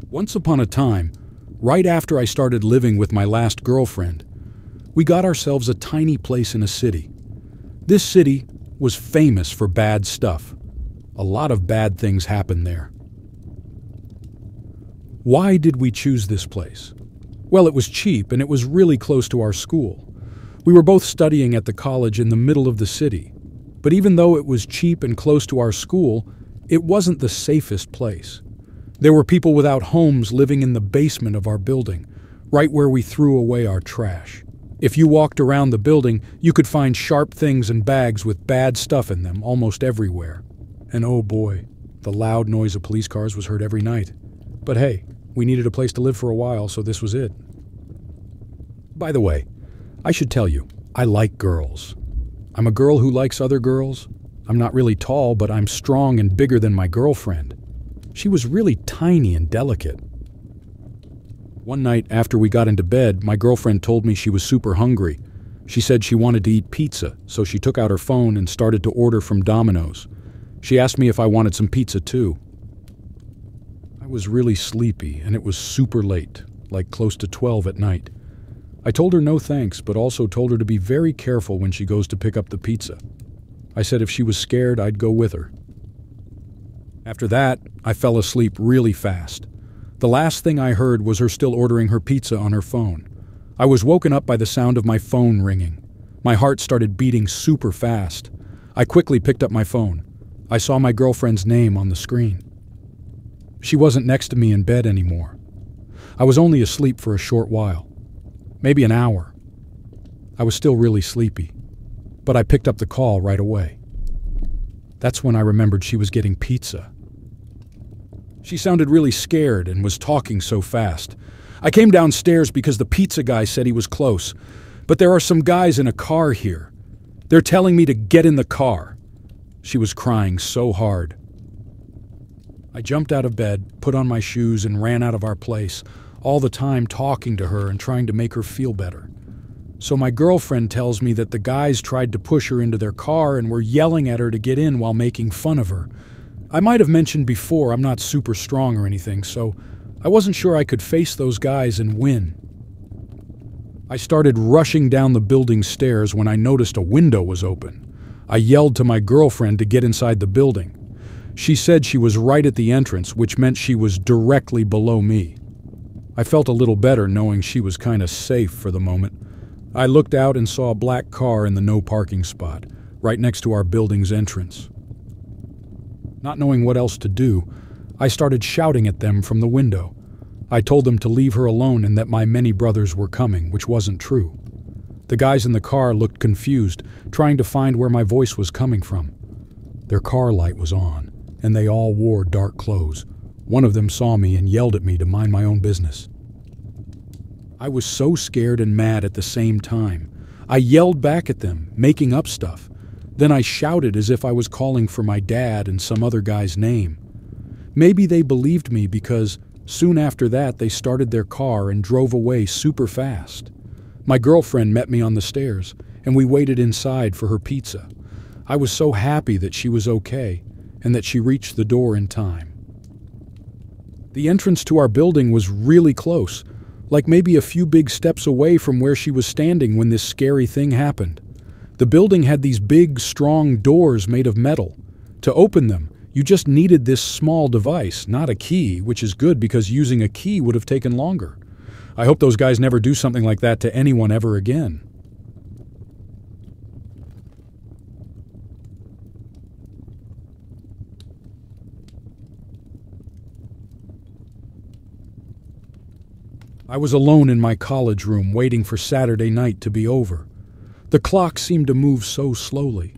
Once upon a time, right after I started living with my last girlfriend, we got ourselves a tiny place in a city. This city was famous for bad stuff. A lot of bad things happened there. Why did we choose this place? Well, it was cheap and it was really close to our school. We were both studying at the college in the middle of the city. But even though it was cheap and close to our school, it wasn't the safest place. There were people without homes living in the basement of our building, right where we threw away our trash. If you walked around the building, you could find sharp things and bags with bad stuff in them almost everywhere. And oh boy, the loud noise of police cars was heard every night. But hey, we needed a place to live for a while, so this was it. By the way, I should tell you, I like girls. I'm a girl who likes other girls. I'm not really tall, but I'm strong and bigger than my girlfriend. She was really tiny and delicate. One night after we got into bed, my girlfriend told me she was super hungry. She said she wanted to eat pizza, so she took out her phone and started to order from Domino's. She asked me if I wanted some pizza too. I was really sleepy and it was super late, like close to 12 at night. I told her no thanks, but also told her to be very careful when she goes to pick up the pizza. I said if she was scared, I'd go with her. After that, I fell asleep really fast. The last thing I heard was her still ordering her pizza on her phone. I was woken up by the sound of my phone ringing. My heart started beating super fast. I quickly picked up my phone. I saw my girlfriend's name on the screen. She wasn't next to me in bed anymore. I was only asleep for a short while, maybe an hour. I was still really sleepy, but I picked up the call right away. That's when I remembered she was getting pizza. She sounded really scared and was talking so fast. I came downstairs because the pizza guy said he was close, but there are some guys in a car here. They're telling me to get in the car. She was crying so hard. I jumped out of bed, put on my shoes, and ran out of our place, all the time talking to her and trying to make her feel better. So my girlfriend tells me that the guys tried to push her into their car and were yelling at her to get in while making fun of her. I might have mentioned before I'm not super strong or anything, so I wasn't sure I could face those guys and win. I started rushing down the building stairs when I noticed a window was open. I yelled to my girlfriend to get inside the building. She said she was right at the entrance, which meant she was directly below me. I felt a little better knowing she was kind of safe for the moment. I looked out and saw a black car in the no parking spot, right next to our building's entrance. Not knowing what else to do, I started shouting at them from the window. I told them to leave her alone and that my many brothers were coming, which wasn't true. The guys in the car looked confused, trying to find where my voice was coming from. Their car light was on, and they all wore dark clothes. One of them saw me and yelled at me to mind my own business. I was so scared and mad at the same time. I yelled back at them, making up stuff. Then I shouted as if I was calling for my dad and some other guy's name. Maybe they believed me because soon after that they started their car and drove away super fast. My girlfriend met me on the stairs, and we waited inside for her pizza. I was so happy that she was okay and that she reached the door in time. The entrance to our building was really close, like maybe a few big steps away from where she was standing when this scary thing happened. The building had these big, strong doors made of metal. To open them, you just needed this small device, not a key, which is good because using a key would have taken longer. I hope those guys never do something like that to anyone ever again. I was alone in my college room waiting for Saturday night to be over. The clock seemed to move so slowly.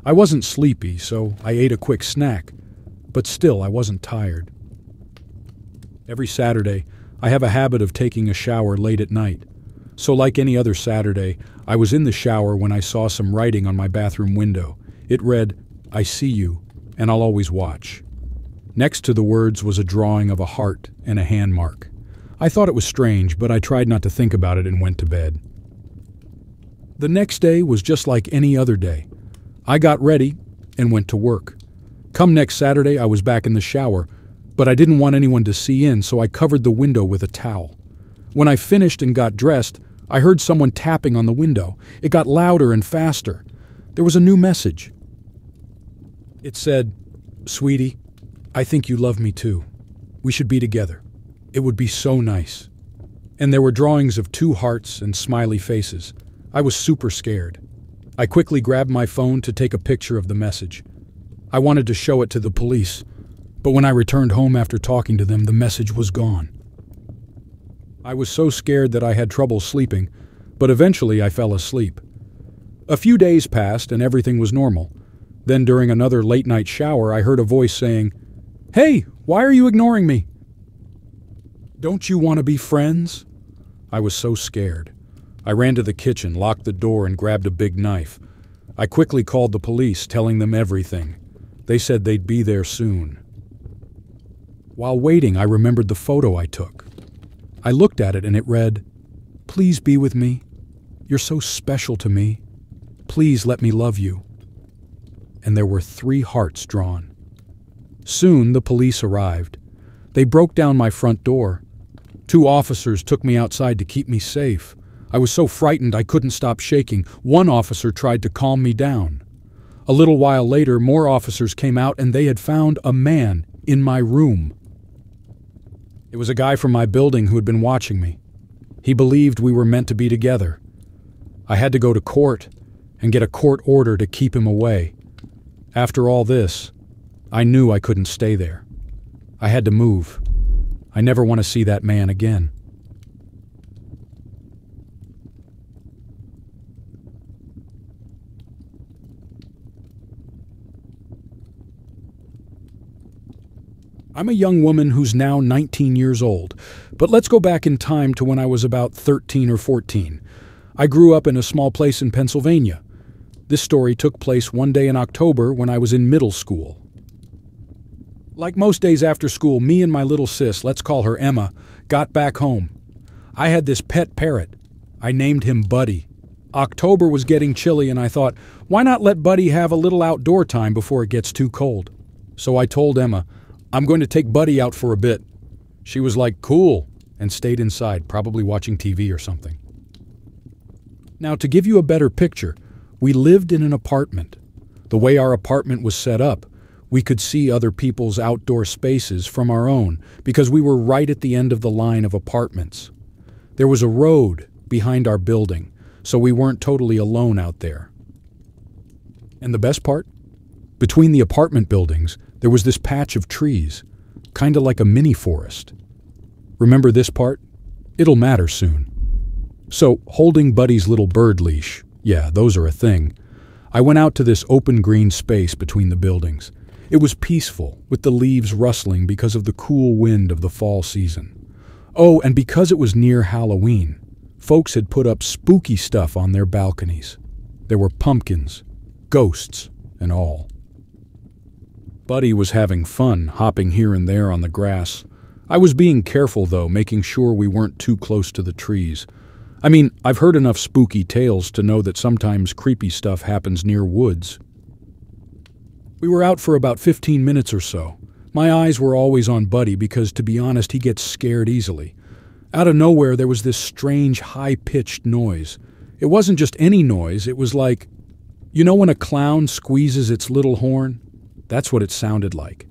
I wasn't sleepy, so I ate a quick snack, but still I wasn't tired. Every Saturday, I have a habit of taking a shower late at night. So like any other Saturday, I was in the shower when I saw some writing on my bathroom window. It read, "I see you, and I'll always watch." Next to the words was a drawing of a heart and a hand mark. I thought it was strange, but I tried not to think about it and went to bed. The next day was just like any other day. I got ready and went to work. Come next Saturday, I was back in the shower, but I didn't want anyone to see in, so I covered the window with a towel. When I finished and got dressed, I heard someone tapping on the window. It got louder and faster. There was a new message. It said, "Sweetie, I think you love me too. We should be together. It would be so nice." And there were drawings of 2 hearts and smiley faces. I was super scared. I quickly grabbed my phone to take a picture of the message. I wanted to show it to the police, but when I returned home after talking to them, the message was gone. I was so scared that I had trouble sleeping, but eventually I fell asleep. A few days passed and everything was normal. Then during another late-night shower, I heard a voice saying, "Hey, why are you ignoring me? Don't you want to be friends?" I was so scared. I ran to the kitchen, locked the door, and grabbed a big knife. I quickly called the police, telling them everything. They said they'd be there soon. While waiting, I remembered the photo I took. I looked at it and it read, "Please be with me. You're so special to me. Please let me love you." And there were 3 hearts drawn. Soon the police arrived. They broke down my front door. 2 officers took me outside to keep me safe. I was so frightened I couldn't stop shaking. One officer tried to calm me down. A little while later, more officers came out and they had found a man in my room. It was a guy from my building who had been watching me. He believed we were meant to be together. I had to go to court and get a court order to keep him away. After all this, I knew I couldn't stay there. I had to move. I never want to see that man again. I'm a young woman who's now 19 years old, but let's go back in time to when I was about 13 or 14. I grew up in a small place in Pennsylvania. This story took place one day in October when I was in middle school. Like most days after school, me and my little sis, let's call her Emma, got back home. I had this pet parrot. I named him Buddy. October was getting chilly and I thought, why not let Buddy have a little outdoor time before it gets too cold? So I told Emma, "I'm going to take Buddy out for a bit." She was like, "Cool," and stayed inside, probably watching TV or something. Now, to give you a better picture, we lived in an apartment. The way our apartment was set up, we could see other people's outdoor spaces from our own because we were right at the end of the line of apartments. There was a road behind our building, so we weren't totally alone out there. And the best part? Between the apartment buildings, there was this patch of trees, kind of like a mini forest. Remember this part? It'll matter soon. So, holding Buddy's little bird leash, yeah, those are a thing, I went out to this open green space between the buildings. It was peaceful, with the leaves rustling because of the cool wind of the fall season. Oh, and because it was near Halloween, folks had put up spooky stuff on their balconies. There were pumpkins, ghosts, and all. Buddy was having fun, hopping here and there on the grass. I was being careful, though, making sure we weren't too close to the trees. I mean, I've heard enough spooky tales to know that sometimes creepy stuff happens near woods. We were out for about 15 minutes or so. My eyes were always on Buddy because, to be honest, he gets scared easily. Out of nowhere, there was this strange, high-pitched noise. It wasn't just any noise, it was like, you know when a clown squeezes its little horn? That's what it sounded like.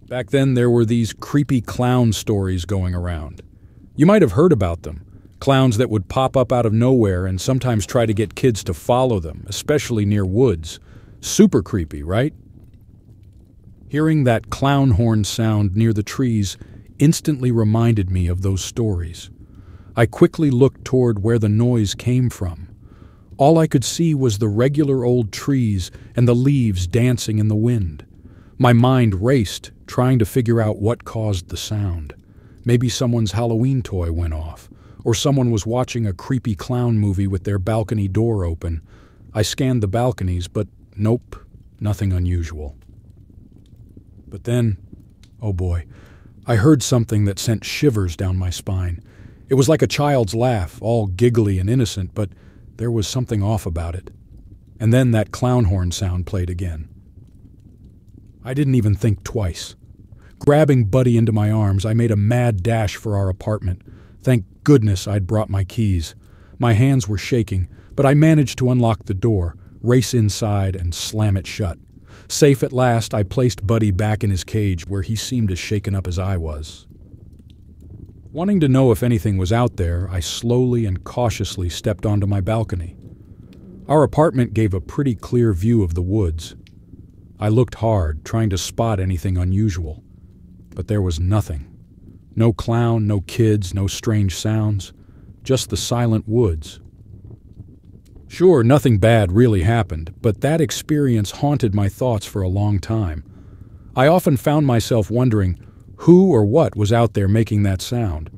Back then, there were these creepy clown stories going around. You might have heard about them. Clowns that would pop up out of nowhere and sometimes try to get kids to follow them, especially near woods. Super creepy, right? Hearing that clown horn sound near the trees instantly reminded me of those stories. I quickly looked toward where the noise came from. All I could see was the regular old trees and the leaves dancing in the wind. My mind raced, trying to figure out what caused the sound. Maybe someone's Halloween toy went off, or someone was watching a creepy clown movie with their balcony door open. I scanned the balconies, but nope, nothing unusual. But then, oh boy, I heard something that sent shivers down my spine. It was like a child's laugh, all giggly and innocent, but There was something off about it. And then that clown horn sound played again. I didn't even think twice. Grabbing Buddy into my arms, I made a mad dash for our apartment. Thank goodness I'd brought my keys. My hands were shaking, but I managed to unlock the door, race inside, and slam it shut. Safe at last, I placed Buddy back in his cage where he seemed as shaken up as I was. Wanting to know if anything was out there, I slowly and cautiously stepped onto my balcony. Our apartment gave a pretty clear view of the woods. I looked hard, trying to spot anything unusual. But there was nothing. No clown, no kids, no strange sounds. Just the silent woods. Sure, nothing bad really happened, but that experience haunted my thoughts for a long time. I often found myself wondering who or what was out there making that sound.